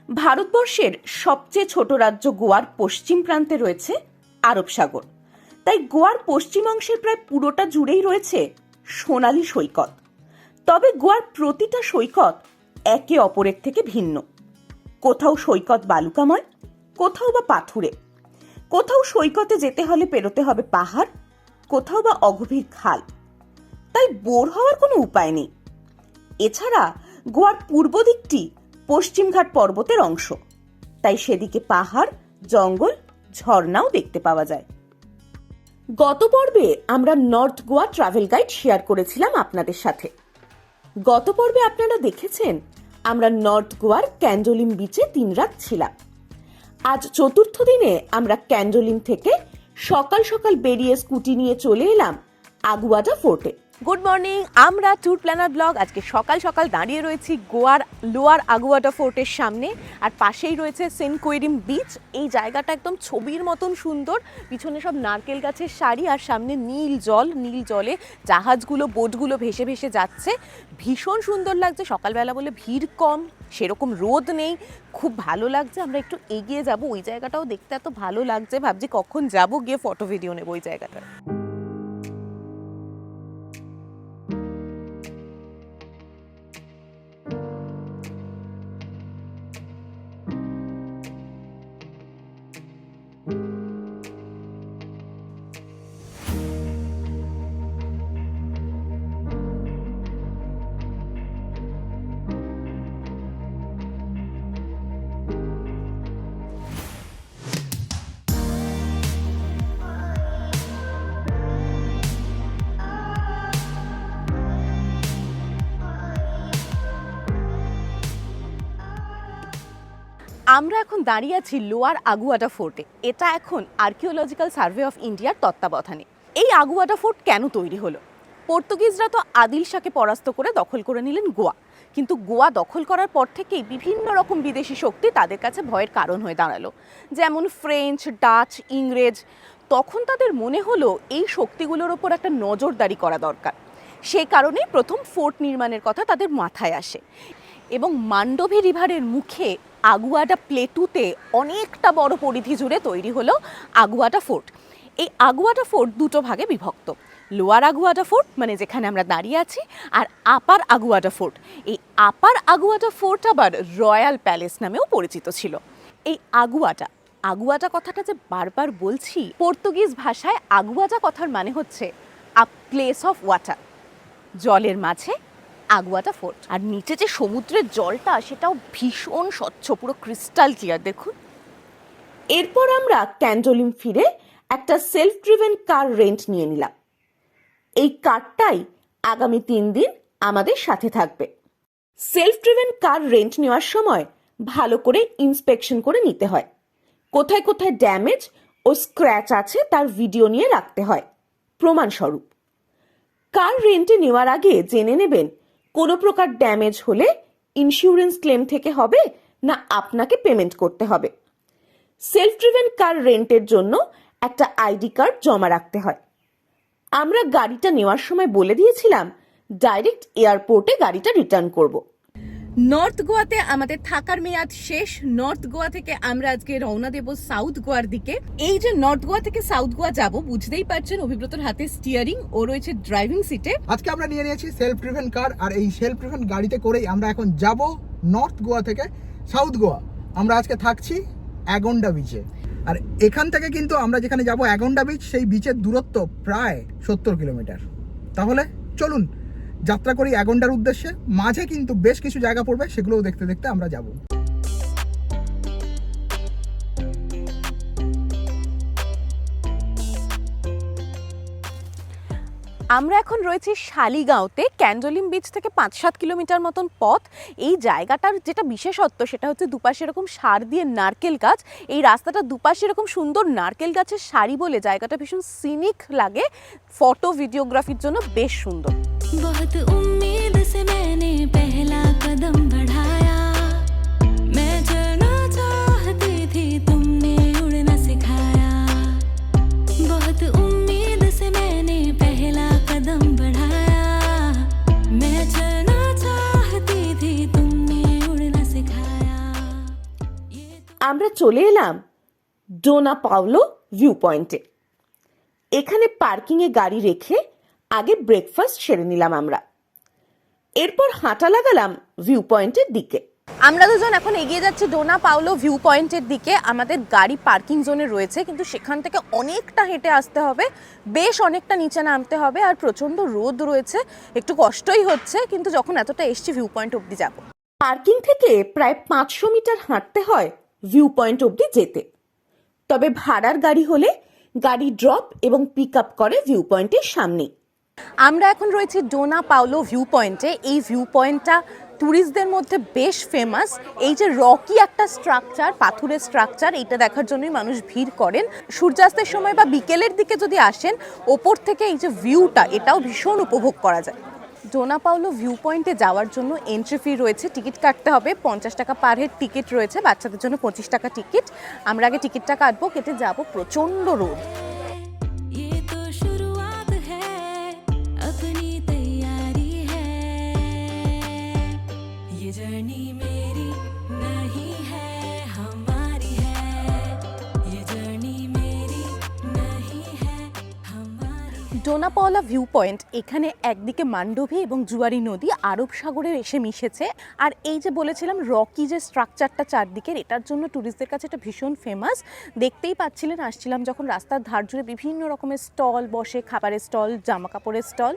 ভারতবর্ষের সবচেয়ে ছোট রাজ্য গোয়ার পশ্চিম প্রান্তে রয়েছে আরব সাগর। তাই গোয়ার পশ্চিম অংশের প্রায় পুরোটা জুড়েই রয়েছে সোনালী সৈকত। তবে গোয়ার প্রতিটা সৈকত একে অপরের থেকে ভিন্ন। কোথাও সৈকত বালুকাময়, কোথাও বা পাথুরে, কোথাও সৈকতে যেতে হলে পেরোতে হবে পাহাড়, কোথাও বা অগভীর খাল। তাই বোর হওয়ার কোনো উপায় নেই। এছাড়া গোয়ার পূর্ব দিকটি পশ্চিমঘাট পর্বতের অংশ, তাই সেদিকে পাহাড়, জঙ্গল, ঝর্ণাও দেখতে পাওয়া যায়। গত পর্বে আমরা north Goa travel guide share করেছিলাম আপনাদের সাথে। গত পর্বে আপনারা দেখেছেন আমরা নর্থ গোয়ার ক্যান্ডোলিম বিচে 3 রাত ছিলাম। আজ চতুর্থ দিনে আমরা ক্যান্ডোলিম থেকে সকাল সকাল বেরিয়ে স্কুটি নিয়ে চলে এলাম আগুয়াডা ফোর্টে। গুড মর্নিং, আমরা ট্যুর প্ল্যানার ব্লগ আজকে সকাল সকাল দাঁড়িয়ে রয়েছি গোয়ার লোয়ার আগুয়াডা ফোর্টের সামনে, আর পাশেই রয়েছে সেন্ট কুইরিম বিচ। এই জায়গাটা একদম ছবির মতন সুন্দর, পিছনে সব নারকেল গাছের সারি আর সামনে নীল জল, নীল জলে জাহাজগুলো, বোটগুলো ভেসে ভেসে যাচ্ছে। ভীষণ সুন্দর লাগছে, সকালবেলা বলে ভিড় কম, সেরকম রোদ নেই, খুব ভালো লাগছে। আমরা একটু এগিয়ে যাব, ওই জায়গাটাও দেখতে এত ভালো লাগছে, ভাবছি কখন যাব, গিয়ে ফটো ভিডিও নেব ওই জায়গাটা। আমরা এখন দাঁড়িয়ে আছি লোয়ার আগুয়াডা ফোর্টে। এটা এখন আর্কিওলজিক্যাল সার্ভে অফ ইন্ডিয়ার তত্ত্বাবধানে। এই আগুয়াডা ফোর্ট কেন তৈরি হলো? পর্তুগিজরা তো আদিল শাহকে পরাস্ত করে দখল করে নিলেন গোয়া, কিন্তু গোয়া দখল করার পর থেকেই বিভিন্ন রকম বিদেশি শক্তি তাদের কাছে ভয়ের কারণ হয়ে দাঁড়ালো, যেমন ফ্রেঞ্চ, ডাচ, ইংরেজ। তখন তাদের মনে হলো এই শক্তিগুলোর ওপর একটা নজরদারি করা দরকার। সেই কারণেই প্রথম ফোর্ট নির্মাণের কথা তাদের মাথায় আসে, এবং মান্ডোভি রিভারের মুখে আগুয়াডা প্লেটুতে অনেকটা বড় পরিধি জুড়ে তৈরি হলো আগুয়াডা ফোর্ট। এই আগুয়াডা ফোর্ট দুটো ভাগে বিভক্ত, লোয়ার আগুয়াডা ফোর্ট মানে যেখানে আমরা দাঁড়িয়ে আছি, আর আপার আগুয়াডা ফোর্ট। এই আপার আগুয়াডা ফোর্ট আবার রয়্যাল প্যালেস নামেও পরিচিত ছিল। এই আগুয়াডা কথাটা যে বারবার বলছি, পর্তুগিজ ভাষায় আগুয়াডা কথার মানে হচ্ছে আ প্লেস অফ ওয়াটার, জলের মাঝে আগুয়াডা ফোর্ট। আর নিচে যে সমুদ্রের জলটা, সেটাও ভীষণ স্বচ্ছ, পুরো ক্রিস্টাল ক্লিয়ার, দেখুন। এরপর আমরা ক্যান্ডোলিম ফিরে একটা সেলফ ড্রিভেন কার রেন্ট নিয়ে নিলাম। এই কারটাই আগামী 3 দিন আমাদের সাথে থাকবে। সেলফ ড্রিভেন কার রেন্ট নেওয়ার সময় ভালো করে ইন্সপেকশন করে নিতে হয়। কোথায় কোথায় ড্যামেজ ও স্ক্র্যাচ আছে তার ভিডিও নিয়ে রাখতে হয় প্রমাণস্বরূপ। কার রেন্টে নেওয়ার আগে জেনে নেবেন কোনো প্রকার ড্যামেজ হলে ইন্স্যুরেন্স ক্লেম থেকে হবে না আপনাকে পেমেন্ট করতে হবে। সেলফ ড্রিভেন কার রেন্টের জন্য একটা আইডি কার্ড জমা রাখতে হয়। আমরা গাড়িটা নেওয়ার সময় বলে দিয়েছিলাম ডাইরেক্ট এয়ারপোর্টে গাড়িটা রিটার্ন করব। নর্থ গোয়াতে আমাদের থাকার মেয়াদ শেষ। নর্থ গোয়া থেকে আমরা আজকে রওনা দেব সাউথ গোয়ার দিকে। এই যে নর্থ গোয়া থেকে সাউথ গোয়া যাব, বুঝতেই পারছেন অভিব্রতর হাতে স্টিয়ারিং, ও রয়েছে ড্রাইভিং সিটে। আজকে আমরা নিয়ে নিয়েছি সেলফ ড্রিভেন কার, আর এই সেলফ ড্রিভেন গাড়িতে করেই আমরা এখন যাব নর্থ গোয়া থেকে সাউথ গোয়া। আমরা আজকে থাকছি অ্যাগন্ডা বিচে, আর এখান থেকে কিন্তু আমরা যেখানে যাব অ্যাগন্ডা বিচ, সেই বিচের দূরত্ব প্রায় 70 কিলোমিটার। তাহলে চলুন যাত্রা করি অ্যাগন্ডার উদ্দেশ্যে। মাঝে কিন্তু বেশ কিছু জায়গা পড়বে, সেগুলোও দেখতে দেখতে আমরা যাব। আমরা এখন রয়েছি শালিগাঁওতে। ক্যান্ডোলিম বিচ থেকে 5-7 কিলোমিটার মতন পথ। এই জায়গাটার যেটা বিশেষত্ব সেটা হচ্ছে দুপাশে এরকম সার দিয়ে নারকেল গাছ। এই রাস্তাটা দুপাশে এরকম সুন্দর নারকেল গাছের সারি বলে জায়গাটা ভীষণ সিনিক লাগে, ফটো ভিডিওগ্রাফির জন্য বেশ সুন্দর। बहुत उम्मीद से मैंने पहला कदम बढ़ाया, मैं चलना चाहती थी तुमने उड़ना सिखाया, बहुत उम्मीद से मैंने पहला कदम बढ़ाया, मैं चलना चाहती थी तुमने उड़ना सिखाया। আমরা চলে এলাম ডোনা পাওলো ভিউ পয়েন্টে। এখানে পার্কিংয়ে গাড়ি রেখে আগে ব্রেকফাস্ট সেরে নিলাম আমরা, এরপর হাঁটা লাগালাম ভিউ পয়েন্টের দিকে। আমরা দুজন এখন এগিয়ে যাচ্ছি ডোনা পাওলো ভিউ পয়েন্টের দিকে। আমাদের গাড়ি পার্কিং জোনে রয়েছে, কিন্তু সেখান থেকে অনেকটা হেঁটে আসতে হবে, বেশ অনেকটা নিচে নামতে হবে, আর প্রচণ্ড রোদ রয়েছে, একটু কষ্টই হচ্ছে, কিন্তু যখন এতটা এসছি ভিউ পয়েন্ট অবধি যাব। পার্কিং থেকে প্রায় 500 মিটার হাঁটতে হয় ভিউ পয়েন্ট অবধি যেতে। তবে ভাড়ার গাড়ি হলে গাড়ি ড্রপ এবং পিক আপ করে ভিউ পয়েন্টের সামনেই। আমরা এখন রয়েছি ডোনা পাওলো ভিউ পয়েন্টে। এই ভিউ পয়েন্টটা ট্যুরিস্টদের মধ্যে বেশ ফেমাস। এই যে রকি একটা স্ট্রাকচার, পাথুরের স্ট্রাকচার, এইটা দেখার জন্যই মানুষ ভিড় করেন। সূর্যাস্তের সময় বা বিকেলের দিকে যদি আসেন, ওপর থেকে এই যে ভিউটা, এটাও ভীষণ উপভোগ করা যায়। ডোনা পাওলো ভিউ পয়েন্টে যাওয়ার জন্য এন্ট্রি ফি রয়েছে, টিকিট কাটতে হবে। 50 টাকা পার হেড টিকিট রয়েছে, বাচ্চাদের জন্য 25 টাকা টিকিট। আমরা আগে টিকিটটা কাটবো, কেটে যাবো। প্রচণ্ড রোদ। ये तो शुरुआत है, अपनी तैयारी है, ये जर्नी मेरी नहीं है, हमारी है, ये जर्नी मेरी नहीं है, हमारी। ডোনা পাওলা ভিউ পয়েন্ট, এখানে একদিকে মান্ডোভি এবং জুয়ারি নদী আরব সাগরে এসে মিশেছে। আর এই যে বলেছিলাম রকি যে স্ট্রাকচারটা চারদিকের, এটার জন্য ট্যুরিস্টদের কাছে এটা ভীষণ ফেমাস। দেখতেই পাচ্ছিলেন, আসছিলাম যখন রাস্তার ধার জুড়ে বিভিন্ন রকমের স্টল বসে, খাবারের স্টল, জামা কাপড়ের স্টল।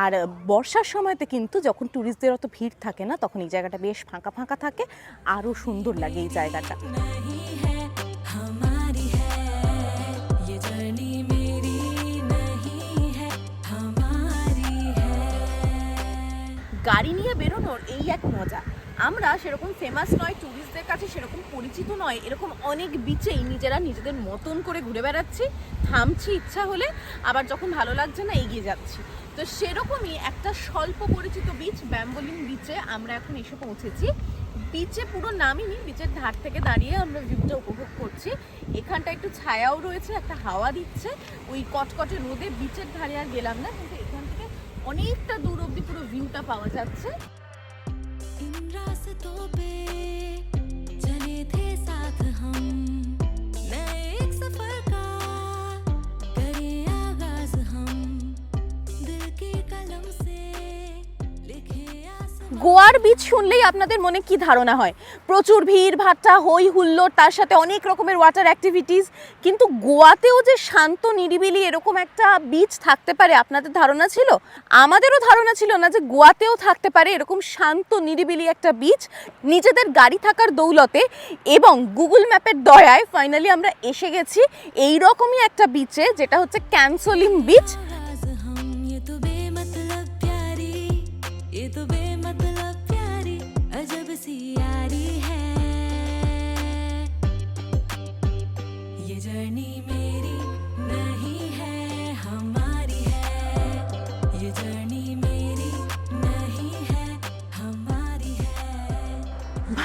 আর বর্ষার সময়তে কিন্তু যখন ট্যুরিস্টদের অত ভিড় থাকে না, তখন এই জায়গাটা বেশ ফাঁকা ফাঁকা থাকে, আরও সুন্দর লাগে এই জায়গাটা। नहीं है, हमारी है, ये जर्नी मेरी नहीं है, हमारी है। গাড়ি নিয়ে বেরোনোর এই এক মজা। আমরা সেরকম ফেমাস নয়, ট্যুরিস্টদের কাছে সেরকম পরিচিত নয়, এরকম অনেক বিচেই নিজেরা নিজেদের মতন করে ঘুরে বেড়াচ্ছি, থামছি ইচ্ছা হলে, আবার যখন ভালো লাগছে না এগিয়ে যাচ্ছি। তো সেরকমই একটা স্বল্প পরিচিত বিচ, ব্যাম্বোলিন বিচে আমরা এখন এসে পৌঁছেছি। বিচে পুরো নামিনি, বিচের ধার থেকে দাঁড়িয়ে আমরা ভিউটা উপভোগ করছি। এখানটা একটু ছায়াও রয়েছে, একটা হাওয়া দিচ্ছে। ওই কটকটে রোদে বিচের ধারে আর গেলাম না, কিন্তু এখান থেকে অনেকটা দূর অবধি পুরো ভিউটা পাওয়া যাচ্ছে। इन रास्तों पे चले थे साथ हम, नए एक सफर का करें आगाज हम, दिल की कलम से लिखे आसमान। গোয়ার বিচ শুনলেই আপনাদের মনে কি ধারণা হয়? প্রচুর ভিড় ভাট্টা, হই হুল্লোড়, তার সাথে অনেক রকমের ওয়াটার অ্যাক্টিভিটিস। কিন্তু গোয়াতেও যে শান্ত নিরিবিলি এরকম একটা বিচ থাকতে পারে, আপনাদের ধারণা ছিল? আমাদেরও ধারণা ছিল না যে গোয়াতেও থাকতে পারে এরকম শান্ত নিরিবিলি একটা বিচ। নিজেদের গাড়ি থাকার দৌলতে এবং গুগল ম্যাপের দয়ায় ফাইনালি আমরা এসে গেছি এই রকমই একটা বিচে, যেটা হচ্ছে ক্যানসোলিম বিচ। आगाज हम, ये तो बेमतलब प्यारी, ये तो बेमतलब प्यारी अजब सी यारी है, ये जर्नी मेरी नहीं है, हमारी है, ये जर्नी मेरी नहीं है, हमारी है।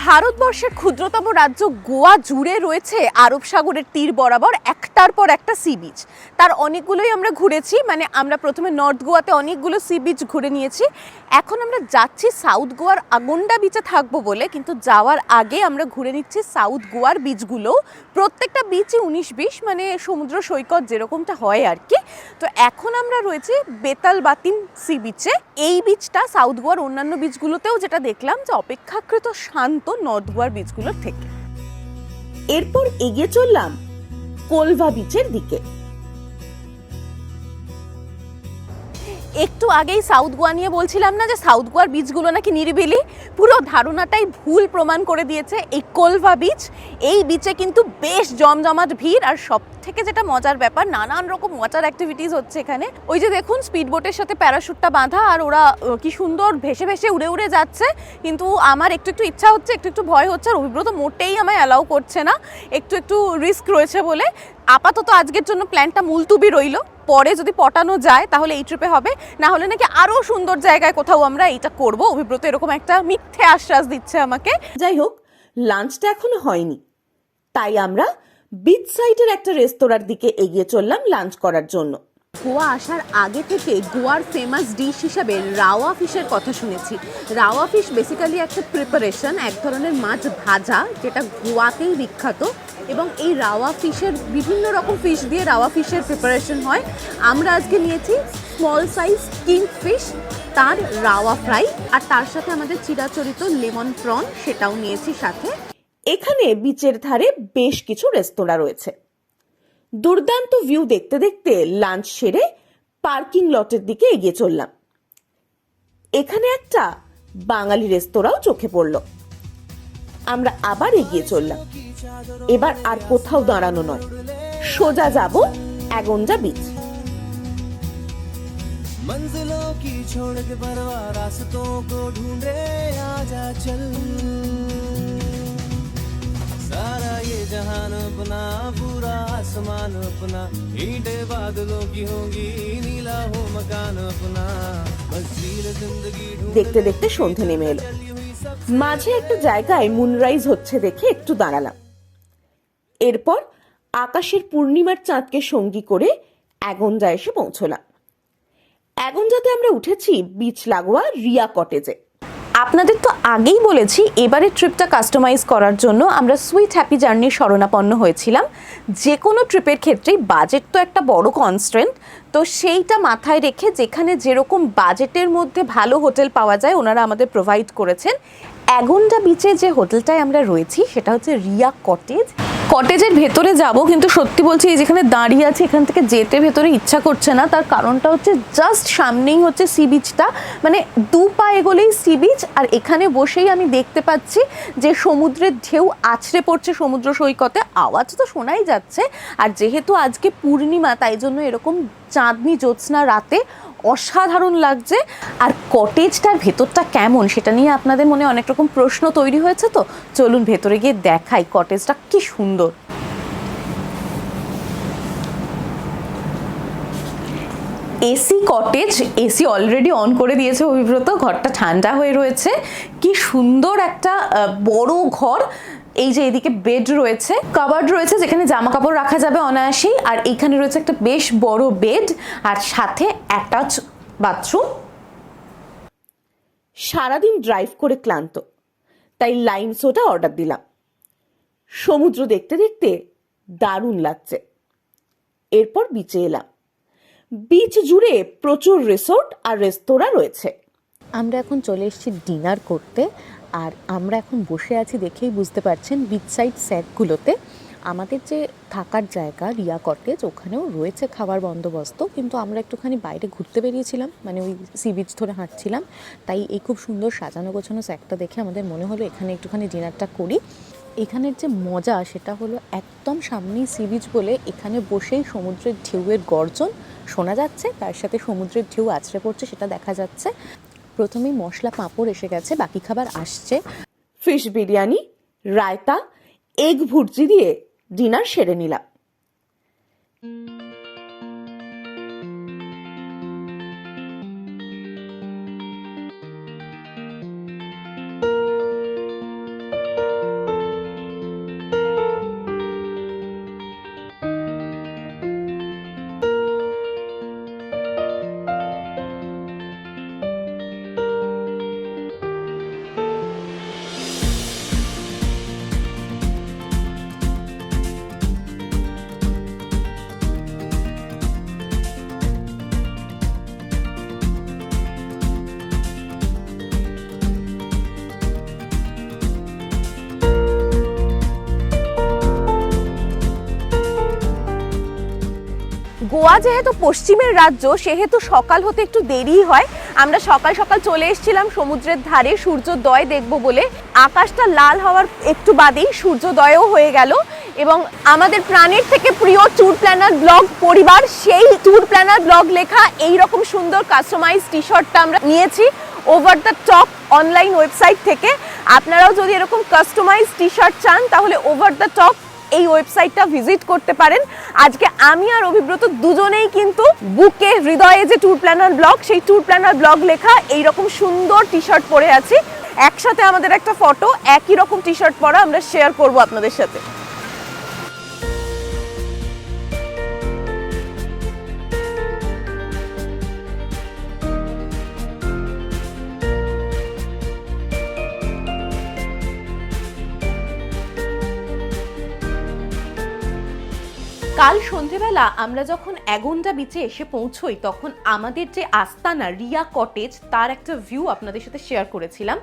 ভারতবর্ষের ক্ষুদ্রতম রাজ্য গোয়া জুড়ে রয়েছে আরব সাগরের তীর বরাবর একটার পর একটা সি বিচ। তার অনেকগুলোই আমরা ঘুরেছি, মানে আমরা প্রথমে নর্থ গোয়াতে অনেকগুলো সি বিচ ঘুরে নিয়েছি। এখন আমরা যাচ্ছি সাউথ গোয়ার আগন্ডা বিচে থাকবো বলে, কিন্তু যাওয়ার আগে আমরা ঘুরে নিচ্ছি সাউথ গোয়ার বিচগুলো। প্রত্যেকটা বিচই 19-20, মানে সমুদ্র সৈকত যেরকমটা হয় আর কি। তো এখন আমরা রয়েছি বেতাল বাতিম সি বিচে। এই বিচটা সাউথ গোয়ার অন্যান্য বিচগুলোতেও যেটা দেখলাম যে অপেক্ষাকৃত শান্ত নর্থ গোয়ার বিচগুলোর থেকে। এরপর এগিয়ে চললাম কোলভা বিচের দিকে। একটু আগেই সাউথ গোয়া নিয়ে বলছিলাম না যে সাউথ গোয়ার বিচগুলো নাকি নিরিবিলি, পুরো ধারণাটাই ভুল প্রমাণ করে দিয়েছে এই কোলভা বিচ। এই বিচে কিন্তু বেশ জমজমাট ভিড়, আর সব থেকে যেটা মজার ব্যাপার, নানান রকম ওয়াটার অ্যাক্টিভিটিস হচ্ছে এখানে। ওই যে দেখুন স্পিড বোটের সাথে প্যারাশুটটা বাঁধা, আর ওরা কি সুন্দর ভেসে ভেসে উড়ে উড়ে যাচ্ছে। কিন্তু আমার একটু একটু ইচ্ছা হচ্ছে, একটু একটু ভয় হচ্ছে, আর অভিব্রত মোটেই আমায় অ্যালাউ করছে না, একটু একটু রিস্ক রয়েছে বলে। আপাতত আজকের জন্য প্ল্যানটা মুলতুবি রইল, পরে যদি পটানো যায় তাহলে এই ট্রিপে হবে, না হলে নাকি আরও সুন্দর জায়গায় কোথাও আমরা এইটা করব। অভিব্রত এরকম একটা মিথ্যে আশ্বাস দিচ্ছে আমাকে। যাই হোক, লাঞ্চটা এখনো হয়নি, তাই আমরা বিচ সাইডের একটা রেস্তোরাঁর দিকে এগিয়ে চললাম লাঞ্চ করার জন্য। গোয়া আসার আগে থেকে গোয়ার ফেমাস ডিশ হিসাবে রাওয়া ফিশের কথা শুনেছি। রাওয়া ফিশ বেসিক্যালি একটা প্রিপারেশন, এক ধরনের মাছ ভাজা, যেটা গোয়াতেই বিখ্যাত। এবং এই রাওয়া ফিশের বিভিন্ন রকম ফিশ দিয়ে রাওয়া ফিশের প্রিপারেশন হয়। আমরা আজকে নিয়েছি স্মল সাইজ কিং ফিশ, তার রাওয়া ফ্রাই, আর তার সাথে আমাদের চিরাচরিত লেমন প্রন সেটাও নিয়েছি সাথে। এখানে বিচের ধারে বেশ কিছু রেস্তোরাঁ রয়েছে। দুর্দান্ত ভিউ দেখতে দেখতে লাঞ্চ সেরে পার্কিং লটের দিকে এগিয়ে চললাম। এখানে একটা বাঙালি রেস্তোরাঁও চোখে পড়ল। আমরা আবার এগিয়ে চললাম। এবার আর কোথাও দাঁড়ানো নয়, সোজা যাব অ্যাগন্ডা বিচ। मंजिलों की छोड़ के परवाह रास्तों को ढूंढे आजा चल सारा ये जहान अपना पूरा आसमान अपना ईंटे बादलों की होंगी नीला हो मकान अपना बस झील जिंदगी দেখতে দেখতে সন্ধে নেমে এলো। মাঝে একটা জায়গায় মুনরাইজ হচ্ছে দেখে একটু দাঁড়ালাম। এরপর আকাশের পূর্ণিমার চাঁদকে সঙ্গী করে অ্যাগন্ডা এসে পৌঁছলাম। অ্যাগন্ডাতে আমরা উঠেছি বিচ লাগোয়া রিয়া কটেজে। আপনাদের তো আগেই বলেছি, এবারের ট্রিপটা কাস্টমাইজ করার জন্য আমরা সুইট হ্যাপি জার্নির শরণাপন্ন হয়েছিলাম। যে কোনো ট্রিপের ক্ষেত্রেই বাজেট তো একটা বড় কনস্ট্রেন্ট, তো সেইটা মাথায় রেখে যেখানে যেরকম বাজেটের মধ্যে ভালো হোটেল পাওয়া যায় ওনারা আমাদের প্রোভাইড করেছেন। অ্যাগন্ডা বিচে যে হোটেলটায় আমরা রয়েছি সেটা হচ্ছে রিয়া কটেজ। কটেজের ভেতরে যাব, কিন্তু সত্যি বলছি এই যেখানে দাঁড়িয়ে আছে এখান থেকে যেতে ভেতরে ইচ্ছা করছে না। তার কারণটা হচ্ছে জাস্ট সামনেই হচ্ছে সি বিচটা, মানে 2 পা এগোলেই সি বিচ, আর এখানে বসেই আমি দেখতে পাচ্ছি যে সমুদ্রের ঢেউ আছড়ে পড়ছে সমুদ্র সৈকতে, আওয়াজ তো শোনাই যাচ্ছে। আর যেহেতু আজকে পূর্ণিমা, তাই জন্য এরকম চাঁদনি জ্যোৎস্না রাতে অসাধারণ লাগছে। আর কটেজটার ভেতরটা কেমন সেটা নিয়ে আপনাদের মনে অনেক রকম প্রশ্ন তৈরি হয়েছে, তো চলুন ভেতরে গিয়ে দেখাই কটেজটা কি সুন্দর। AC cottage, AC already on করে দিয়েছে অভিব্রত, ঘরটা ঠান্ডা হয়ে রয়েছে। কি সুন্দর একটা বড় ঘর। এই যে এদিকে বেড রয়েছে, কাবার্ড রয়েছে যেখানে জামা কাপড় রাখা যাবে অনায়াসেই, আর এখানে রয়েছে একটা বেশ বড় বেড আর সাথে অ্যাটাচ বাথরুম। সারাদিন ড্রাইভ করে ক্লান্ত, তাই লাইম সোডা অর্ডার দিলাম। সমুদ্র দেখতে দেখতে দারুণ লাগছে। এরপর বিচে এলাম। বিচ জুড়ে প্রচুর রিসোর্ট আর রেস্তোরাঁ রয়েছে। আমরা এখন চলে এসেছি ডিনার করতে, আর আমরা এখন বসে আছি দেখেই বুঝতে পারছেন বিচ সাইড স্যাকগুলোতে। আমাদের যে থাকার জায়গা রিয়া কটেজ, ওখানেও রয়েছে খাবার বন্দোবস্ত, কিন্তু আমরা একটুখানি বাইরে ঘুরতে বেরিয়েছিলাম, মানে ওই সি বিচ ধরে হাঁটছিলাম, তাই এই খুব সুন্দর সাজানো গোছানো স্যাকটা দেখে আমাদের মনে হলো এখানে একটুখানি ডিনারটা করি। এখানের যে মজা সেটা হলো একদম সামনেই সি বিচ বলে এখানে বসেই সমুদ্রের ঢেউয়ের গর্জন শোনা যাচ্ছে, তার সাথে সমুদ্রের ঢেউ আছড়ে পড়ছে সেটা দেখা যাচ্ছে। প্রথমেই মশলা পাঁপড় এসে গেছে, বাকি খাবার আসছে। ফিশ বিরিয়ানি, রায়তা, এগ ভুর্জি দিয়ে ডিনার সেরে নিলাম। গোয়া যেহেতু পশ্চিমের রাজ্য, সেহেতু সকাল হতে একটু দেরিই হয়। আমরা সকাল সকাল চলে এসেছিলাম সমুদ্রের ধারে সূর্যোদয় দেখব বলে। আকাশটা লাল হওয়ার একটু বাদেই সূর্যোদয়ও হয়ে গেল, এবং আমাদের প্রাণের থেকে প্রিয় ট্যুর প্ল্যানার ব্লগ পরিবার, সেই ট্যুর প্ল্যানার ব্লগ লেখা এই রকম সুন্দর কাস্টমাইজ টি শার্টটা আমরা নিয়েছি over the top online website থেকে। আপনারাও যদি এরকম কাস্টমাইজ টি শার্ট চান তাহলে ওভার দ্য টপ এই ওয়েবসাইটটা ভিজিট করতে পারেন। আজকে আমি আর অভিব্রত দুজনেই কিন্তু বুকে হৃদয়ে যে ট্যুর প্ল্যানার ব্লগ, সেই ট্যুর প্ল্যানার ব্লগ লেখা এই রকম সুন্দর টি শার্ট পরে আছি। একসাথে আমাদের একটা ফটো একই রকম টি শার্ট পরা আমরা শেয়ার করব আপনাদের সাথে। কাল সন্ধেবেলা আমরা যখন অ্যাগোন্ডা বিচে এসে পৌঁছই তখন আমাদের যে আস্তানা রিয়া কটেজ তার একটা ভিউ আপনাদের সাথে শেয়ার করেছিলাম।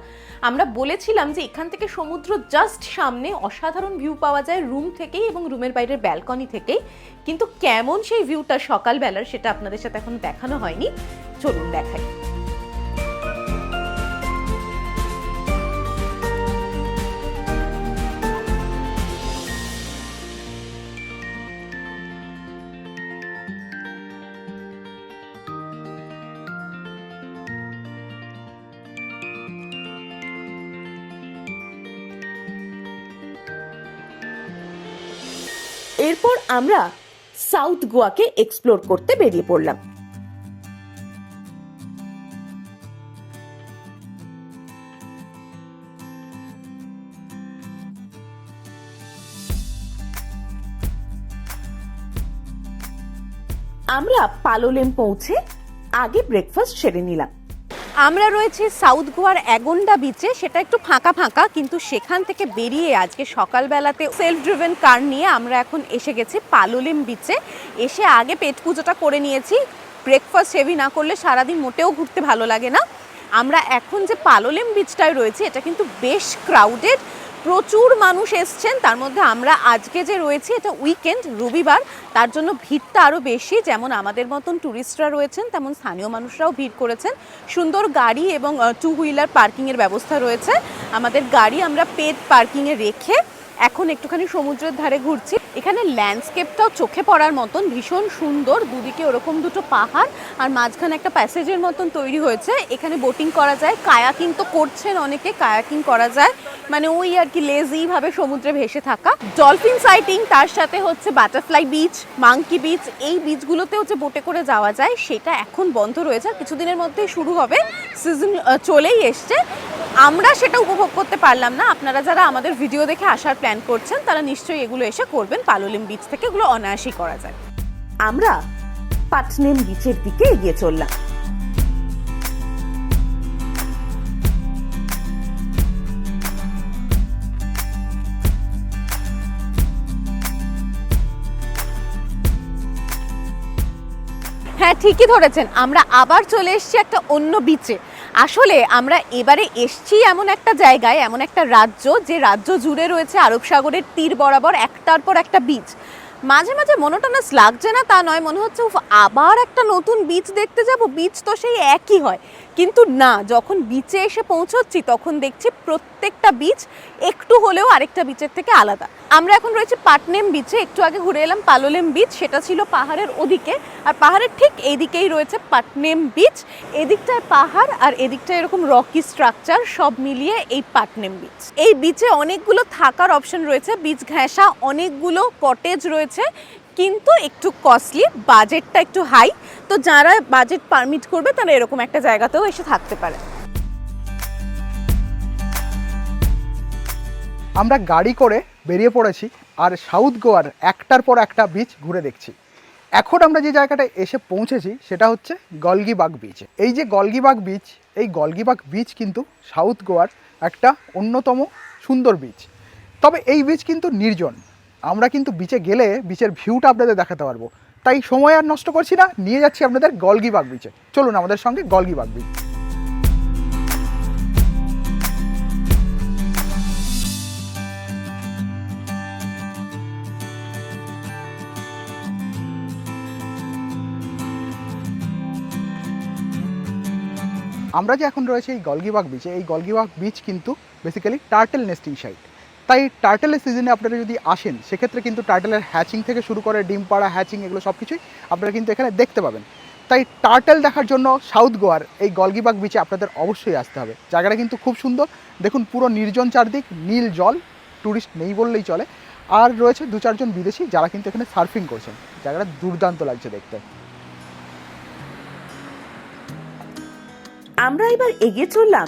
আমরা বলেছিলাম যে এখান থেকে সমুদ্র জাস্ট সামনে, অসাধারণ ভিউ পাওয়া যায় রুম থেকেই এবং রুমের বাইরের ব্যালকনি থেকেই। কিন্তু কেমন সেই ভিউটা সকালবেলার সেটা আপনাদের সাথে এখন দেখানো হয়নি, চলুন দেখাই। এরপর আমরা সাউথ গোয়াকে এক্সপ্লোর করতে বেরিয়ে পড়লাম। আমরা পালোলেম পৌঁছে আগে ব্রেকফাস্ট সেরে নিলাম। আমরা রয়েছি সাউথ গোয়ার অ্যাগোন্ডা বিচে, সেটা একটু ফাঁকা ফাঁকা, কিন্তু সেখান থেকে বেরিয়ে আজকে সকালবেলাতে সেলফ ড্রিভেন কার নিয়ে আমরা এখন এসে গেছি পালোলেম বিচে। এসে আগে পেট পুজোটা করে নিয়েছি, ব্রেকফাস্ট হেভি না করলে সারাদিন মোটেও ঘুরতে ভালো লাগে না। আমরা এখন যে পালোলেম বিচটায় রয়েছি এটা কিন্তু বেশ ক্রাউডেড, প্রচুর মানুষ এসছেন। তার মধ্যে আমরা আজকে যে রয়েছি এটা উইকেন্ড, রবিবার, তার জন্য ভিড়টা আরও বেশি। যেমন আমাদের মতন ট্যুরিস্টরা রয়েছেন তেমন স্থানীয় মানুষরাও ভিড় করেছেন। সুন্দর গাড়ি এবং টু হুইলার পার্কিংয়ের ব্যবস্থা রয়েছে। আমাদের গাড়ি আমরা পেড পার্কিংয়ে রেখে এখন একটুখানি সমুদ্রের ধারে ঘুরছি। এখানে ল্যান্ডস্কেপটাও চোখে পড়ার মতন, ভীষণ সুন্দর। দুদিকে ওরকম দুটো পাহাড় আর মাঝখানে একটা প্যাসেজের মতন তৈরি হয়েছে। এখানে বোটিং করা যায়, কায়াকিং তো করছেন অনেকে, কায়াকিং করা যায়, মানে ওই আর কি লেজিভাবে সমুদ্রে ভেসে থাকা। ডলফিন সাইটিং, তার সাথে হচ্ছে বাটারফ্লাই বিচ, মাঙ্কি বিচ, এই বিচগুলোতেও যে বোটে করে যাওয়া যায় সেটা এখন বন্ধ রয়েছে, কিছুদিনের মধ্যেই শুরু হবে, সিজন চলেই এসছে। আমরা সেটা উপভোগ করতে পারলাম না। আপনারা যারা আমাদের ভিডিও দেখে আসার প্ল্যান করছেন তারা নিশ্চয়ই এগুলো এসে করবেন। পালোলেম বিচ থেকে এগুলো অনায়াসই করা যায়। আমরা পাটনেম বিচের দিকে এগিয়ে চললাম। হ্যাঁ, ঠিকই ধরেছেন, আমরা আবার চলে এসেছি একটা অন্য বিচে। আসলে আমরা এবারে এসছি এমন একটা জায়গায়, এমন একটা রাজ্য, যে রাজ্য জুড়ে রয়েছে আরব সাগরের তীর বরাবর একটার পর একটা বিচ। মাঝে মাঝে মনোটোনাস লাগছে না তা নয়, মনে হচ্ছে আবার একটা নতুন বিচ দেখতে যাব, বিচ তো সেই একই হয়। কিন্তু না, যখন বিচে এসে পৌঁছচ্ছি তখন দেখছি প্রত্যেকটা বিচ একটু হলেও আরেকটা বিচের থেকে আলাদা। আমরা এখন রয়েছে পাটনেম বিচে, একটু আগে ঘুরে এলাম পালোলেম বিচ, সেটা ছিল পাহাড়ের ওদিকে, আর পাহাড়ের ঠিক এইদিকেই রয়েছে পাটনেম বিচ। এদিকটায় পাহাড় আর এদিকটায় এরকম রকি স্ট্রাকচার, সব মিলিয়ে এই পাটনেম বিচ। এই বিচে অনেকগুলো থাকার অপশন রয়েছে, বিচ ঘেঁষা অনেকগুলো কটেজ রয়েছে, কিন্তু একটু কস্টলি, বাজেটটা একটু হাই। তো যারা বাজেট পারমিট করবে তারা এরকম একটা জায়গাতেও এসে থাকতে পারে। আমরা গাড়ি করে বেরিয়ে পড়েছি আর সাউথ গোয়ার একটার পর একটা বিচ ঘুরে দেখছি। এখন আমরা যে জায়গাটায় এসে পৌঁছেছি সেটা হচ্ছে গলগিবাগ বিচ। এই যে গলগিবাগ বিচ, এই গলগিবাগ বিচ কিন্তু সাউথ গোয়ার একটা অন্যতম সুন্দর বিচ। তবে এই বিচ কিন্তু নির্জন। আমরা কিন্তু বিচে গেলে বিচের ভিউটা আপনাদের দেখাতে পারবো, তাই সময় আর নষ্ট করছি না, নিয়ে যাচ্ছি আপনাদের গলগিবাগ বিচে। চলুন আমাদের সঙ্গে গলগিবাগ বিচ। আমরা যে এখন রয়েছে এই গলগিবাগ বিচে, এই গলগিবাগ বিচ কিন্তু বেসিক্যালি টার্টেল নেস্টিং সাইট। তাই টার্টেলের সিজনে আপনারা যদি আসেন সেক্ষেত্রে কিন্তু টার্টেলের হ্যাচিং থেকে শুরু করে ডিম পাড়া, হ্যাচিং, এগুলো সব কিছুই আপনারা কিন্তু এখানে দেখতে পাবেন। তাই টার্টেল দেখার জন্য সাউথ গোয়ার এই গলগিবাগ বিচে আপনাদের অবশ্যই আসতে হবে। জায়গাটা কিন্তু খুব সুন্দর, দেখুন পুরো নির্জন চারদিক, নীল জল, ট্যুরিস্ট নেই বললেই চলে। আর রয়েছে 2-4 জন বিদেশি যারা কিন্তু এখানে সার্ফিং করছেন। জায়গাটা দুর্দান্ত লাগছে দেখতে। আমরা এবার এগিয়ে চললাম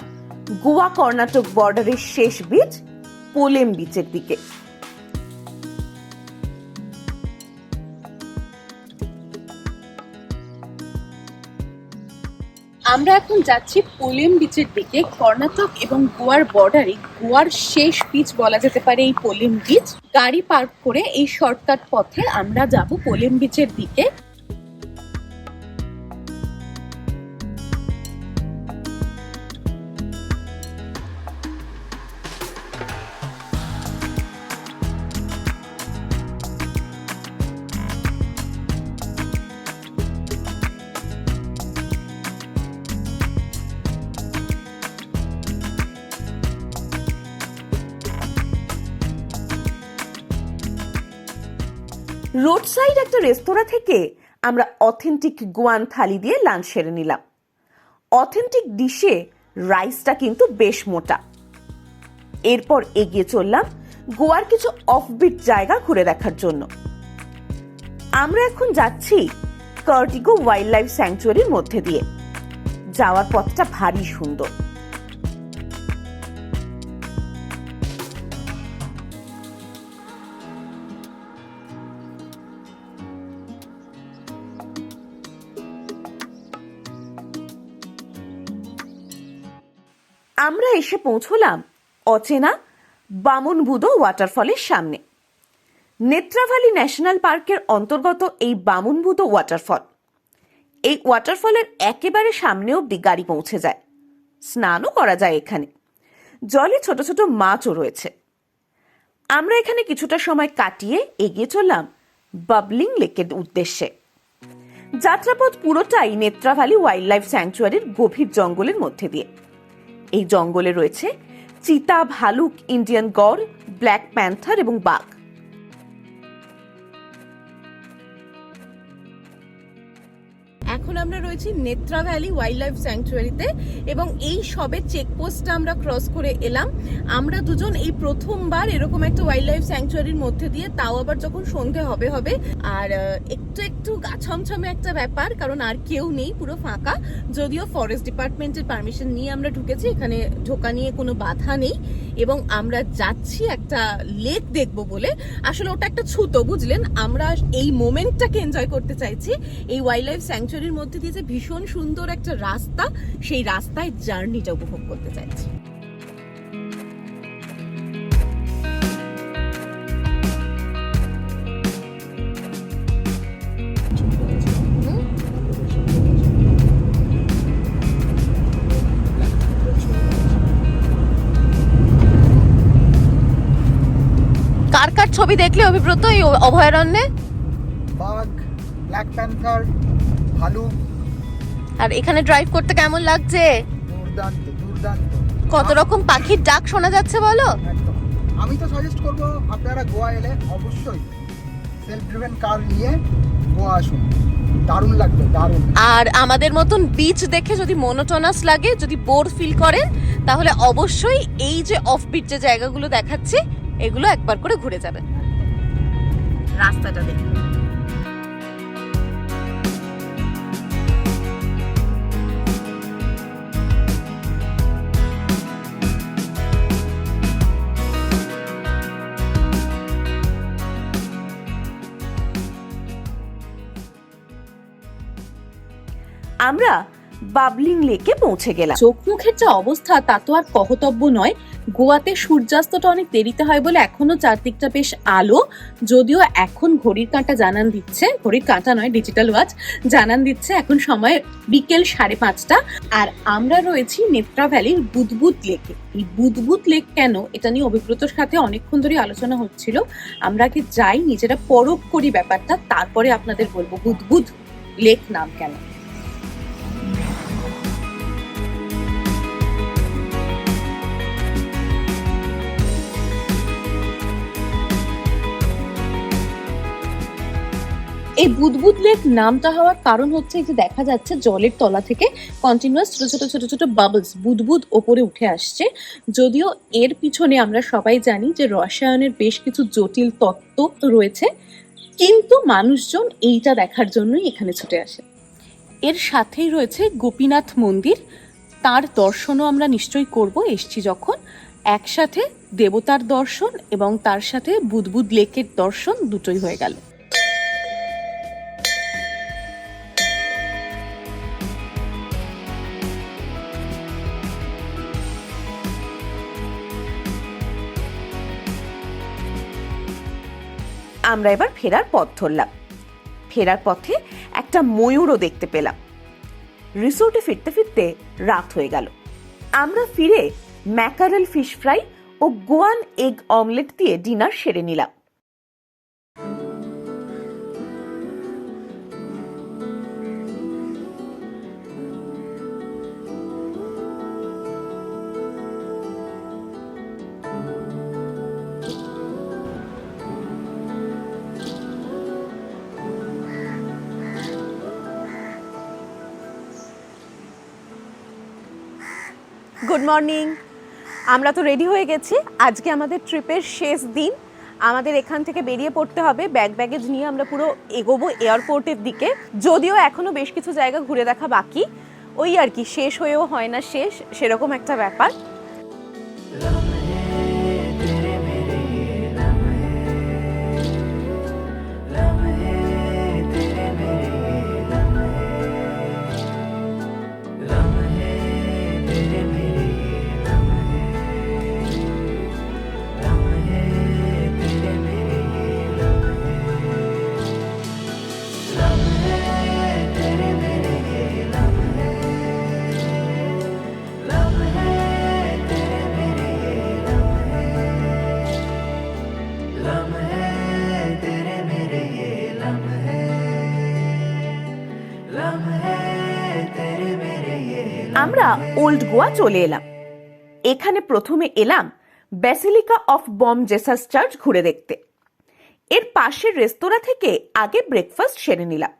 গোয়া কর্ণাটক বর্ডারের শেষ বিচ পোলেম বিচের দিকে। আমরা এখন যাচ্ছি পোলেম বিচের দিকে। কর্ণাটক এবং গোয়ার বর্ডারে গোয়ার শেষ বিচ বলা যেতে পারে এই পোলেম বিচ। গাড়ি পার্ক করে এই শর্টকাট পথে আমরা যাব পোলেম বিচের দিকে। রোড সাইড একটা রেস্তোরাঁ থেকে আমরা অথেন্টিক গোয়ান থালি দিয়ে লাঞ্চ সেরে নিলাম। অথেন্টিক ডিশে রাইসটা কিন্তু বেশ মোটা। এরপর এগিয়ে চললাম গোয়ার কিছু অফবিট জায়গা ঘুরে দেখার জন্য। আমরা এখন যাচ্ছি কার্টিগো ওয়াইল্ড লাইফ স্যাংচুয়ারির মধ্যে দিয়ে। যাওয়ার পথটা ভারী সুন্দর। আমরা এসে পৌঁছলাম অচেনা বামনবুদো ওয়াটারফলের সামনে। নেত্রাভালি ন্যাশনাল পার্কের অন্তর্গত এই বামনবুদো ওয়াটারফল। এই ওয়াটারফলের একেবারে সামনে অব্দি গাড়ি পৌঁছে যায়। স্নানও করা যায় এখানে। জলে ছোট ছোট মাছও রয়েছে। আমরা এখানে কিছুটা সময় কাটিয়ে এগিয়ে চললাম বাবলিং লেকের উদ্দেশ্যে। যাত্রাপথ পুরোটাই নেত্রাভালি ওয়াইল্ড লাইফ স্যাংচুয়ারির গভীর জঙ্গলের মধ্যে দিয়ে। এই জঙ্গলে রয়েছে চিতা, ভালুক, ইন্ডিয়ান গড়, ব্ল্যাক প্যান্থার এবং বাঘ। এখন আমরা রয়েছি নেত্রাভ্যালি ওয়াইল্ড লাইফ স্যাংচুয়ারিতে এবং এই সবে চেকপোস্টটা আমরা ক্রস করে এলাম। আমরা দুজন এই প্রথমবার এরকম একটা ওয়াইল্ড লাইফ স্যাংচুয়ারির মধ্যে দিয়ে, তাও আবার যখন সন্ধে হবে। আর একটু গাছমছমে একটা ব্যাপার, কারণ আর কেউ নেই, পুরো ফাঁকা। যদিও ফরেস্ট ডিপার্টমেন্টের পারমিশন নিয়ে আমরা ঢুকেছি, এখানে ঢোকা নিয়ে কোনো বাধা নেই। এবং আমরা যাচ্ছি একটা লেক দেখবো বলে। আসলে ওটা একটা ছুতো, বুঝলেন? আমরা এই মোমেন্টটাকে এনজয় করতে চাইছি। এই ওয়াইল্ড লাইফ স্যাংচুয়ারির মধ্যে দিয়ে যে ভীষণ সুন্দর একটা রাস্তা, সেই রাস্তায় জার্নিটা উপভোগ করতে চাইছি। কার ছবি দেখলে অভিব্রত এই অভয়ারণ্যে? বাঘ, ব্ল্যাক প্যান্থার, ভালুক। আর এখানে ড্রাইভ করতে কেমন লাগছে? দুর্দান্ত দুর্দান্ত। কত রকম পাখির ডাক শোনা যাচ্ছে বলো। একদম। আমি তো সাজেস্ট করবো আপনারা গোয়া এলে অবশ্যই সেলফ ড্রিভেন কার নিয়ে গোয়া আসুন। দারুণ লাগবে, দারুণ। আর আমাদের মতন বিচ দেখে যদি মোনোটোনাস লাগে, যদি বোর ফিল করেন, তাহলে অবশ্যই এই যে অফ বিচ যে জায়গাগুলো দেখাচ্ছি, এগুলো একবার করে ঘুরে যাবেন। রাস্তাটা দেখুন। আমরা বাবলিং লেকে পৌঁছে গেলাম। চোখ মুখের যে অবস্থা, তা তো আর কহতব্য নয়। গোয়াতে সূর্যাস্তটা অনেক দেরিতে হয় বলে এখনো চারদিকটা বেশ আলো। যদিও এখন ঘড়ির কাঁটা জানান দিচ্ছে, ঘড়ির কাঁটা নয়, ডিজিটাল ওয়াচ জানান দিচ্ছে এখন সময় বিকেল 5:30। আর আমরা রয়েছি নেত্রাভ্যালির বুদবুদ লেকে। এই বুদবুদ লেক কেন, এটা নিয়ে অভিব্রতর সাথে অনেকক্ষণ ধরে আলোচনা হচ্ছিল। আমরা আগে যাই, নিজেরা পরখ করি ব্যাপারটা, তারপরে আপনাদের বলবো বুদবুদ লেক নাম কেন। এই বুদবুদ লেক নামটা হওয়ার কারণ হচ্ছে যে দেখা যাচ্ছে জলের তলা থেকে কন্টিনিউয়াস ছোট ছোট বাবলস বুদবুদ ওপরে উঠে আসছে। যদিও এর পিছনে আমরা সবাই জানি যে রসায়নের বেশ কিছু জটিল তত্ত্ব রয়েছে, কিন্তু মানুষজন এইটা দেখার জন্যই এখানে ছুটে আসে। এর সাথেই রয়েছে গোপীনাথ মন্দির, তার দর্শনও আমরা নিশ্চয়ই করব এসছি যখন। একসাথে দেবতার দর্শন এবং তার সাথে বুদবুদ লেকের দর্শন দুটোই হয়ে গেল। আমরা এবার ফেরার পথ ধরলাম। ফেরার পথে একটা ময়ূরও দেখতে পেলাম। রিসোর্টে ফিরতে ফিরতে রাত হয়ে গেল। আমরা ফিরে ম্যাকারেল ফিশ ফ্রাই ও গোয়ান এগ অমলেট দিয়ে ডিনার সেরে নিলাম। Good morning. আমরা তো রেডি হয়ে গেছি। আজকে আমাদের ট্রিপের শেষ দিন। আমাদের এখান থেকে বেরিয়ে পড়তে হবে। ব্যাগেজ নিয়ে আমরা পুরো এগোবো এয়ারপোর্টের দিকে। যদিও এখনও বেশ কিছু জায়গা ঘুরে দেখা বাকি, ওই আর কি, শেষ হয়েও হয় না শেষ, সেরকম একটা ব্যাপার। আমরা ওল্ড গোয়া চলে এলাম। এখানে প্রথমে এলাম basilica of Bom Jesus church ঘুরে দেখতে। এর পাশের রেস্তোরাঁ থেকে আগে ব্রেকফাস্ট সেরে নিলাম,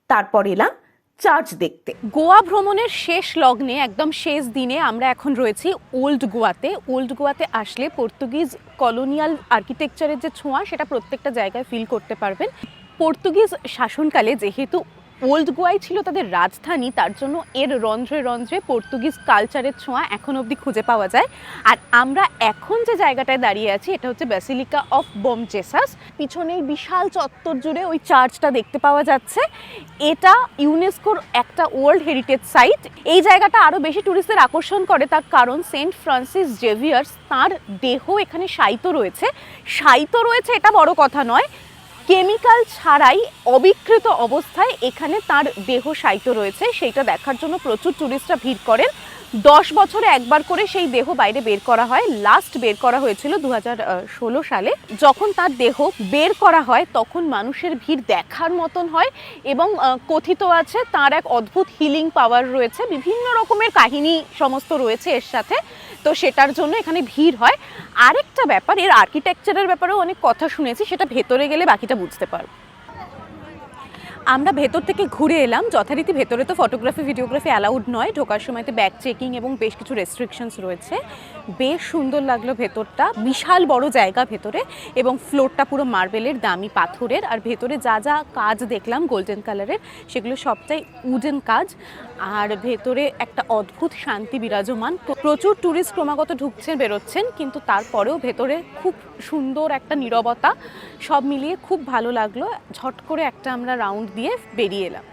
তারপর এলাম চার্চ দেখতে। গোয়া ভ্রমণের শেষ লগ্নে, একদম শেষ দিনে আমরা এখন রয়েছি ওল্ড গোয়াতে। ওল্ড গোয়াতে আসলে পর্তুগিজ কলোনিয়াল আর্কিটেকচারের যে ছোঁয়া, সেটা প্রত্যেকটা জায়গায় ফিল করতে পারবেন। পর্তুগিজ শাসনকালে যেহেতু ওল্ড গোয়াই ছিল তাদের রাজধানী, তার জন্য এর রন্ধ্রে রন্ধ্রে পর্তুগিজ কালচারের ছোঁয়া এখন অবধি খুঁজে পাওয়া যায়। আর আমরা এখন যে জায়গাটায় দাঁড়িয়ে আছি, এটা হচ্ছে ব্যাসিলিকা অফ বম জেসাস। পিছনের বিশাল চত্বর জুড়ে ওই চার্চটা দেখতে পাওয়া যাচ্ছে। এটা ইউনেস্কোর একটা ওয়ার্ল্ড হেরিটেজ সাইট। এই জায়গাটা আরও বেশি ট্যুরিস্টদের আকর্ষণ করে, তার কারণ সেন্ট ফ্রান্সিস জেভিয়ার্স, তাঁর দেহ এখানে শায়িত রয়েছে। এটা বড় কথা নয়, কেমিক্যাল ছাড়াই অবিকৃত অবস্থায় এখানে তার দেহ শায়িত রয়েছে। সেইটা দেখার জন্য প্রচুর ট্যুরিস্টরা ভিড় করেন। 10 বছরে একবার করে সেই দেহ বাইরে বের করা হয়। লাস্ট বের করা হয়েছিল 2016 সালে। যখন তার দেহ বের করা হয় তখন মানুষের ভিড় দেখার মতন হয়, এবং কথিত আছে তার এক অদ্ভুত হিলিং পাওয়ার রয়েছে, বিভিন্ন রকমের কাহিনী সমস্ত রয়েছে এর সাথে। তো সেটার জন্য এখানে ভিড় হয়। আরেকটা ব্যাপার, এর আর্কিটেকচারের ব্যাপারেও অনেক কথা শুনেছি, সেটা ভেতরে গেলে বাকিটা বুঝতে পারবো। আমরা ভেতর থেকে ঘুরে এলাম। যথারীতি ভেতরে তো ফটোগ্রাফি ভিডিওগ্রাফি অ্যালাউড নয়, ঢোকার সময়তে ব্যাগ চেকিং এবং বেশ কিছু রেস্ট্রিকশনস রয়েছে। বেশ সুন্দর লাগলো ভেতরটা, বিশাল বড় জায়গা ভেতরে, এবং ফ্লোরটা পুরো মার্বেলের, দামি পাথরের। আর ভেতরে যা যা কাজ দেখলাম গোল্ডেন কালারের, সেগুলো সবটাই উডেন কাজ। আর ভেতরে একটা অদ্ভুত শান্তি বিরাজমান। প্রচুর ট্যুরিস্ট ক্রমাগত ঢুকছেন বেরোচ্ছেন, কিন্তু তারপরেও ভেতরে খুব সুন্দর একটা নীরবতা। সব মিলিয়ে খুব ভালো লাগলো। ঝট করে একটা আমরা রাউন্ড দিয়ে বেরিয়ে এলাম।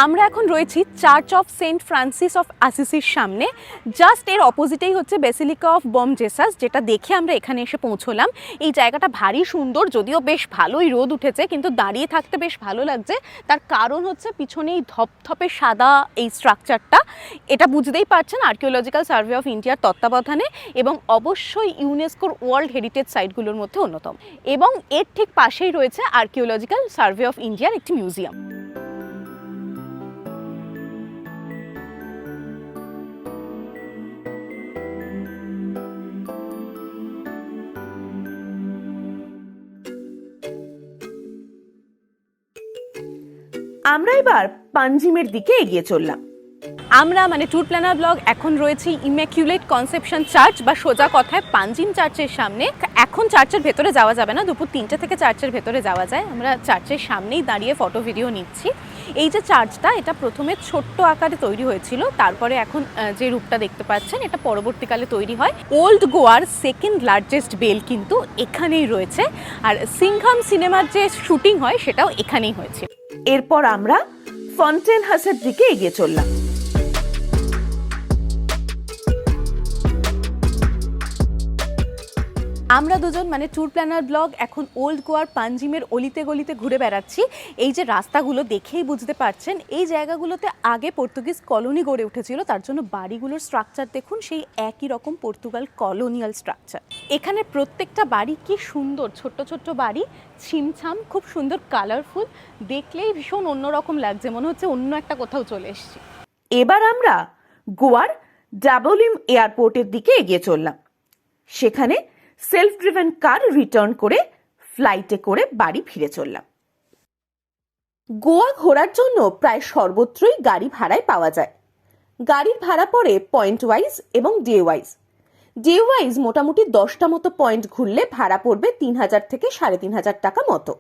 আমরা এখন রয়েছি church of saint Francis of আসিসির সামনে। জাস্ট এর অপোজিটেই হচ্ছে ব্যাসিলিকা অফ বম জেসাস, যেটা দেখে আমরা এখানে এসে পৌঁছলাম। এই জায়গাটা ভারী সুন্দর, যদিও বেশ ভালোই রোদ উঠেছে, কিন্তু দাঁড়িয়ে থাকতে বেশ ভালো লাগছে। তার কারণ হচ্ছে পিছনে এই ধপধপে সাদা এই স্ট্রাকচারটা, এটা বুঝতেই পারছেন আর্কিওলজিক্যাল সার্ভে অফ ইন্ডিয়ার তত্ত্বাবধানে, এবং অবশ্যই ইউনেস্কোর ওয়ার্ল্ড হেরিটেজ সাইটগুলোর মধ্যে অন্যতম। এবং এর ঠিক পাশেই রয়েছে আর্কিওলজিক্যাল সার্ভে অফ ইন্ডিয়ার একটি মিউজিয়াম। আমরা এবার পাঞ্জিমের দিকে এগিয়ে চললাম। আমরা ট্যুর প্ল্যানার ব্লগ এখন রয়েছি ইম্যাকুলেট কনসেপশন চার্চ, বা সোজা কথায় পাঞ্জিম চার্চের সামনে। এখন চার্চের ভেতরে যাওয়া যাবে না, দুপুর 3টে থেকে চার্চের ভেতরে যাওয়া যায়। আমরা চার্চের সামনেই দাঁড়িয়ে ফটো ভিডিও নিচ্ছি। এই যে চার্চটা, এটা প্রথমে ছোট্ট আকারে তৈরি হয়েছিল, তারপরে এখন যে রূপটা দেখতে পাচ্ছেন, এটা পরবর্তীকালে তৈরি হয়। ওল্ড গোয়ার সেকেন্ড লার্জেস্ট বেল কিন্তু এখানেই রয়েছে, আর সিংঘাম সিনেমার যে শুটিং হয় সেটাও এখানেই হয়েছে। এরপর আমরা ফন্টেন হাউসের দিকে এগিয়ে চললাম। আমরা দুজন মানে ট্যুর প্ল্যানার ব্লগ এখন ওল্ড গোয়ার পাঞ্জিমের অলিতে গলিতে ঘুরে বেড়াচ্ছি। এই যে রাস্তাগুলো দেখেই বুঝতে পারছেন এই জায়গাগুলোতে আগে পর্তুগিজ কলোনি গড়ে উঠেছিল, তার জন্য বাড়িগুলোর স্ট্রাকচার দেখুন সেই একই রকম পর্তুগাল কলোনিয়াল স্ট্রাকচার। এখানে প্রত্যেকটা বাড়ি কি সুন্দর, ছোট্ট ছোট্ট বাড়ি, ছিমছাম, খুব সুন্দর কালারফুল, দেখলেই ভীষণ অন্যরকম লাগছে, মনে হচ্ছে অন্য একটা কোথাও চলে এসেছি। এবার আমরা গোয়ার ডাবলিম এয়ারপোর্টের দিকে এগিয়ে চললাম। সেখানে সেলফ ড্রিভেন কার রিটার্ন করে ফ্লাইটে করে বাড়ি ফিরে চললাম। গোয়া ঘোরার জন্য প্রায় সর্বত্রই গাড়ি ভাড়ায় পাওয়া যায়। গাড়ির ভাড়া পড়ে পয়েন্ট ওয়াইজ এবং ডে ওয়াইজ। ডে ওয়াইজ মোটামুটি 10টা মতো পয়েন্ট ঘুরলে ভাড়া পড়বে 3000 থেকে 3500 টাকা মতো।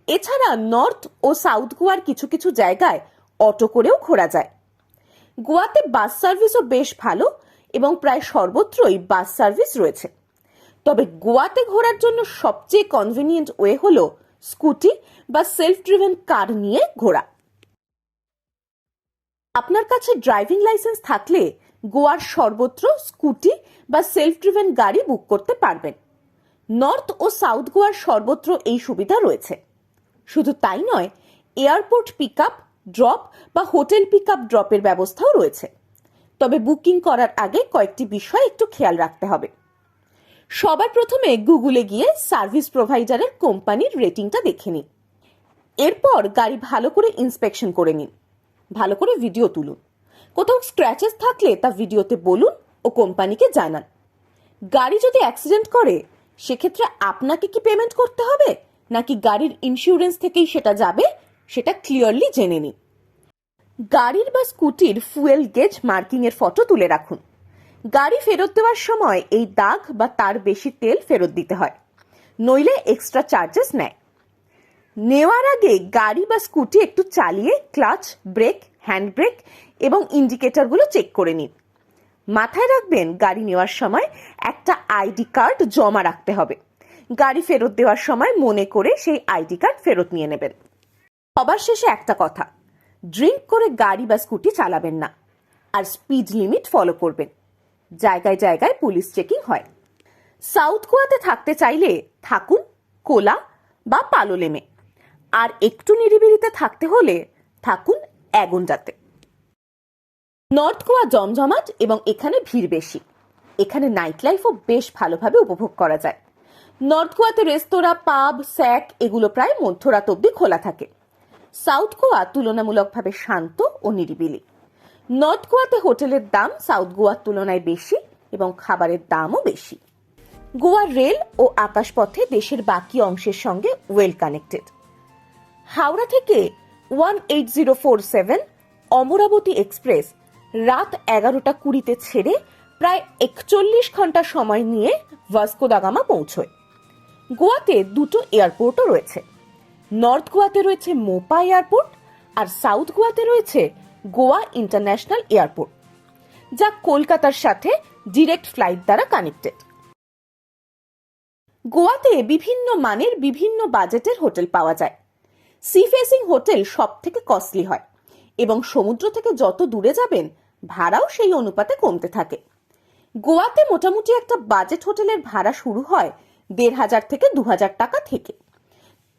এছাড়া নর্থ ও সাউথ গোয়ার কিছু কিছু জায়গায় অটো করেও ঘোরা যায়। গোয়াতে বাস সার্ভিসও বেশ ভালো এবং প্রায় সর্বত্রই বাস সার্ভিস রয়েছে। তবে গোয়াতে ঘোরার জন্য সবচেয়ে কনভিনিয়েন্ট ওয়ে হলো স্কুটি বা সেলফ ড্রিভেন কার নিয়ে ঘোরা। আপনার কাছে ড্রাইভিং লাইসেন্স থাকলে গোয়ার সর্বত্র স্কুটি বা সেলফ ড্রিভেন গাড়ি বুক করতে পারবেন। নর্থ ও সাউথ গোয়ার সর্বত্র এই সুবিধা রয়েছে। শুধু তাই নয়, এয়ারপোর্ট পিক আপ ড্রপ বা হোটেল পিক আপ ড্রপের ব্যবস্থাও রয়েছে। তবে বুকিং করার আগে কয়েকটি বিষয় একটু খেয়াল রাখতে হবে। সবার প্রথমে গুগলে গিয়ে সার্ভিস প্রোভাইডারের কোম্পানির রেটিংটা দেখে নিন। এরপর গাড়ি ভালো করে ইন্সপেকশন করে নিন, ভালো করে ভিডিও তুলুন। কোথাও স্ক্র্যাচেস থাকলে তা ভিডিওতে বলুন ও কোম্পানিকে জানান। গাড়ি যদি অ্যাক্সিডেন্ট করে সেক্ষেত্রে আপনাকে কি পেমেন্ট করতে হবে নাকি গাড়ির ইন্স্যুরেন্স থেকেই সেটা যাবে সেটা ক্লিয়ারলি জেনে নিন। গাড়ির বা স্কুটির ফুয়েল গেজ মার্কিং এর ফটো তুলে রাখুন। গাড়ি ফেরত দেওয়ার সময় এই দাগ বা তার বেশি তেল ফেরত দিতে হয়, নইলে এক্সট্রা চার্জেস নেয়। নেওয়ার আগে গাড়ি বা স্কুটি একটু চালিয়ে ক্লাচ, ব্রেক, হ্যান্ড ব্রেক এবং ইন্ডিকেটরগুলো চেক করে নিন। মাথায় রাখবেন গাড়ি নেওয়ার সময় একটা আইডি কার্ড জমা রাখতে হবে। গাড়ি ফেরত দেওয়ার সময় মনে করে সেই আইডি কার্ড ফেরত নিয়ে নেবেন। সবার শেষে একটা কথা, ড্রিঙ্ক করে গাড়ি বা স্কুটি চালাবেন না আর স্পিড লিমিট ফলো করবেন। জায়গায় জায়গায় পুলিশ চেকিং হয়। সাউথ গোয়াতে থাকতে চাইলে থাকুন কোলা বা পালোলেমে, আর একটু নিরিবিলিতে থাকতে হলে থাকুন অ্যাগোন্ডাতে। নর্থ গোয়া জমজমাট এবং এখানে ভিড় বেশি। এখানে নাইট লাইফও বেশ ভালোভাবে উপভোগ করা যায়। নর্থ গোয়াতে রেস্তোরাঁ, পাব, স্যাক এগুলো প্রায় মধ্যরাত অবধি খোলা থাকে। সাউথ গোয়া তুলনামূলকভাবে শান্ত ও নিরিবিলি। নর্থ গোয়াতে হোটেলের দাম সাউথ গোয়ার তুলনায় বেশি এবং খাবারের দামও বেশি। গোয়ার রেল ও আকাশপথে দেশের বাকি অংশের সঙ্গে ওয়েল কানেক্টেড। হাওড়া থেকে 18047 অমরাবতী এক্সপ্রেস রাত 11টা 20-তে ছেড়ে প্রায় 41 ঘন্টা সময় নিয়ে ভাস্কো দা গামা পৌঁছয়। গোয়াতে দুটো এয়ারপোর্টও রয়েছে। নর্থ গোয়াতে রয়েছে মোপা এয়ারপোর্ট আর সাউথ গোয়াতে রয়েছে গোয়া ইন্টারন্যাশনাল এয়ারপোর্ট, যা কলকাতার সাথে ডিরেক্ট ফ্লাইট দ্বারা কানেক্টেড। গোয়াতে বিভিন্ন মানের বিভিন্ন বাজেটের হোটেল পাওয়া যায়। সি ফেসিং হোটেল সব থেকে কস্টলি হয় এবং সমুদ্র থেকে যত দূরে যাবেন ভাড়াও সেই অনুপাতে কমতে থাকে। গোয়াতে মোটামুটি একটা বাজেট হোটেলের ভাড়া শুরু হয় 1500 থেকে 2000 টাকা থেকে।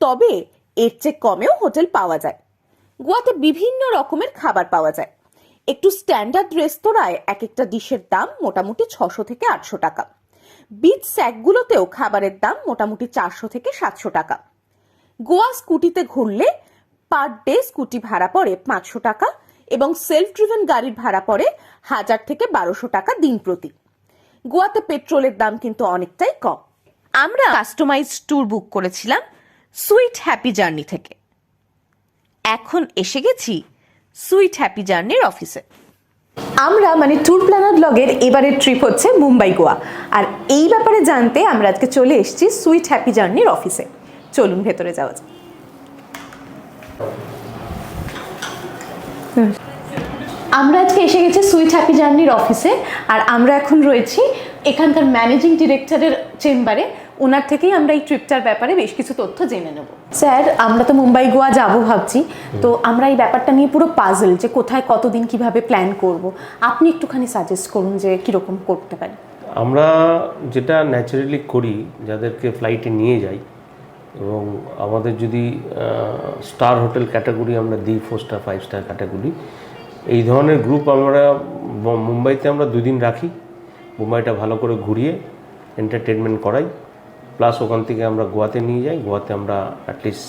তবে এর চেয়ে কমেও হোটেল পাওয়া যায়। গোয়াতে বিভিন্ন রকমের খাবার পাওয়া যায়। একটু স্ট্যান্ডার্ড রেস্তোরাঁয় এক একটা ডিশের দাম মোটামুটি 600 থেকে 800 টাকা। বিচ স্যাকগুলোতেও খাবারের দাম মোটামুটি 400 থেকে 700 টাকা। গোয়া স্কুটিতে ঘুরলে পার ডে স্কুটি ভাড়া পড়ে 500 টাকা এবং সেলফ ড্রিভেন গাড়ির ভাড়া পড়ে 1000 থেকে 1200 টাকা দিন প্রতি। গোয়াতে পেট্রোলের দাম কিন্তু অনেকটাই কম। আমরা কাস্টমাইজড ট্যুর বুক করেছিলাম সুইট হ্যাপি জার্নি থেকে। এখন এসে গেছি সুইট হ্যাপি জার্নির অফিসে। আমরা মানে ট্যুর প্ল্যানার ব্লগের এবারের ট্রিপ হচ্ছে মুম্বাই গোয়া, আর এই ব্যাপারে জানতে আমরা আজকে চলে এসেছি সুইট হ্যাপি জার্নির অফিসে। চলুন ভেতরে যাওয়া যাক। আমরা আজকে এসে গেছি সুইট হ্যাপি জার্নির অফিসে, আর আমরা এখন রয়েছি এখানকার ম্যানেজিং ডিরেক্টরের চেম্বারে। ওনার থেকেই আমরা এই ট্রিপটার ব্যাপারে বেশ কিছু তথ্য জেনে নেব। স্যার, আমরা তো মুম্বাই গোয়া যাব ভাবছি, তো আমরা এই ব্যাপারটা নিয়ে পুরো পাজল যে কোথায় কতদিন কিভাবে প্ল্যান করব। আপনি একটুখানি সাজেস্ট করুন যে কীরকম করতে পারি। আমরা যেটা ন্যাচারালি করি, যাদেরকে ফ্লাইটে নিয়ে যাই এবং আমাদের যদি স্টার হোটেল ক্যাটাগরি আমরা দিই, 4 স্টার 5 স্টার ক্যাটাগরি, এই ধরনের গ্রুপ আমরা মুম্বাইতে আমরা 2 দিন রাখি। মুম্বাইটা ভালো করে ঘুরিয়ে এন্টারটেনমেন্ট করাই, প্লাস ওখান থেকে আমরা গোয়াতে নিয়ে যাই। গোয়াতে আমরা অ্যাটলিস্ট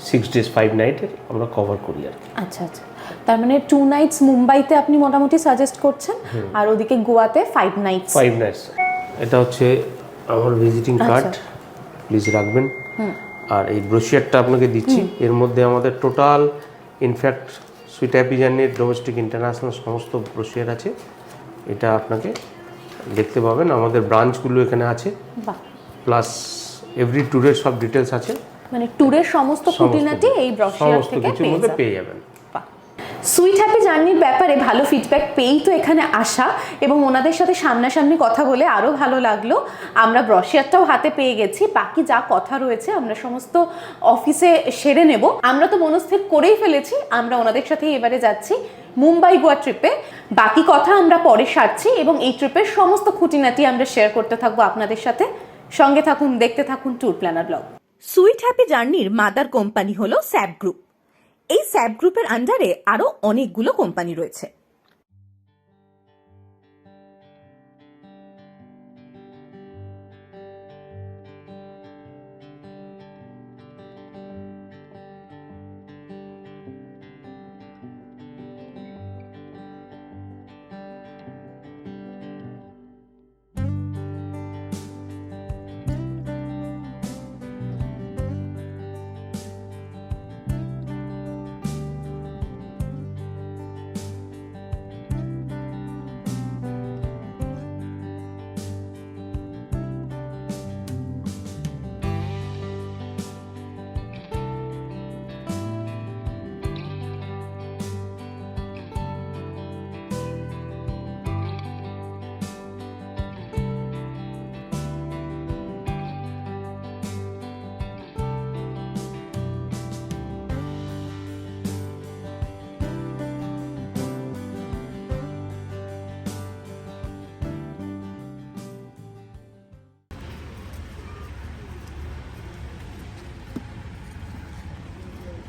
6 days 5 nights আমরা কভার করি আর কি। আচ্ছা আচ্ছা, তার মানে 2 nights মুম্বাইতে আপনি মোটামুটি সাজেস্ট করছেন, আর ওদিকে গোয়াতে 5 nights। 5 nights। এটা হচ্ছে আমার ভিজিটিং কার্ড, প্লিজ রাখবেন। আর এই ব্রোশিয়ারটা আপনাকে দিচ্ছি, এর মধ্যে আমাদের টোটাল ইনফ্যাক্ট সুইট হ্যাপি জার্নির ডোমেস্টিক ইন্টারন্যাশনাল সমস্ত ব্রোশিয়ার আছে। এটা আপনাকে দেখতে পাবেন, আমাদের ব্রাঞ্চগুলো এখানে আছে, প্লাস এভরি ট্যুরের সব ডিটেলস আছে, মানে ট্যুরের সমস্ত খুঁটিনাটি এই ব্রোশিয়ার সমস্ত থেকে কিছুর মধ্যে পেয়ে যাবেন। সুইট হ্যাপি জার্নির ব্যাপারে ভালো ফিডব্যাক পেয়েই তো এখানে আসা, এবং ওনাদের সাথে সামনাসামনি কথা বলে আরও ভালো লাগলো। আমরা ব্রোশিয়ারটাও হাতে পেয়ে গেছি, বাকি যা কথা রয়েছে আমরা সমস্ত অফিসে সেরে নেব। আমরা তো মনস্থির করেই ফেলেছি আমরা ওনাদের সাথে এবারে যাচ্ছি মুম্বাই গোয়া ট্রিপে। বাকি কথা আমরা পরে সারছি, এবং এই ট্রিপের সমস্ত খুঁটিনাটি আমরা শেয়ার করতে থাকবো আপনাদের সাথে। সঙ্গে থাকুন, দেখতে থাকুন tour planner blog. Sweet happy জার্নির মাদার কোম্পানি হলো স্যাব গ্রুপ। এই স্যাব গ্রুপের আন্ডারে আরো অনেকগুলো কোম্পানি রয়েছে।